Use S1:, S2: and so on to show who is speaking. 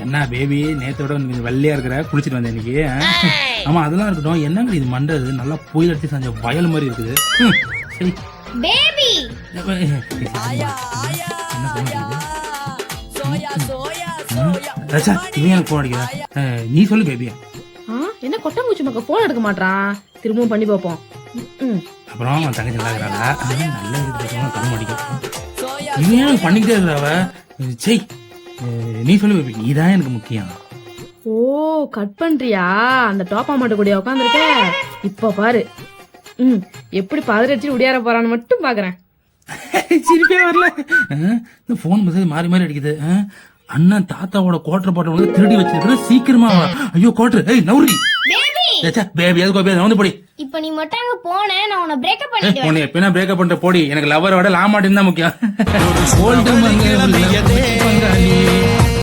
S1: என்ன பேபி நேத்தோட கொஞ்சம் வெள்ளையா இருக்கிற குளிச்சிட்டு வந்தேன் இன்னைக்கு. ஆமா அதெல்லாம் இருக்கட்டும். என்னங்க இது மண்டது நல்லா புயல் அடிச்சு செஞ்ச வயல் மாதிரி இருக்குது. சரி
S2: பேபி
S1: இவன் எனக்கு போன் அடிக்கிறா. நீ சொல்லு பேபி.
S3: என்ன கொட்டங்குச்சி மக்கள் போன் எடுக்க மாட்டான். திரும்பவும் பண்ணி பார்ப்போம்.
S1: அப்புறம் அவன் தங்கச்சி நல்லா இருக்கிறாளா? நல்லா இருக்கு தர மாட்டேங்க. இவன் எனக்கு பண்ணிக்கிட்டே இருக்கிறாவ. சரி நீ சொல்லு பேபி. நீதான் எனக்கு முக்கியம்.
S3: ஓ கட் பண்றியா? அந்த டாப் அமௌண்ட் கூடிய உட்காந்துருக்க. இப்ப பாரு எப்படி பதறச்சு உடையார போறான்னு மட்டும் பாக்குறேன்.
S1: சிரிப்பே வரல. இந்த போன் மெசேஜ் மாறி மாறி அடிக்குது. அண்ணன் தாத்தாவோட கோட்டர் பாட்டை வந்து திருடி வச்சிருக்கிற. சீக்கிரமா ஐயோ கோட்டர். ஏய் நவுரி பேபி எதுக்கு வந்து போடி.
S2: இப்ப நீ மட்டும் அங்க போன நான் உன்னை பிரேக்கப் பண்ணிடுவேன்.
S1: உன்னை எப்பனா பிரேக்கப் பண்ணிட்டு போடி. எனக்கு லவ்வரோட லாமாட்டின்னு தான் முக்கியம்.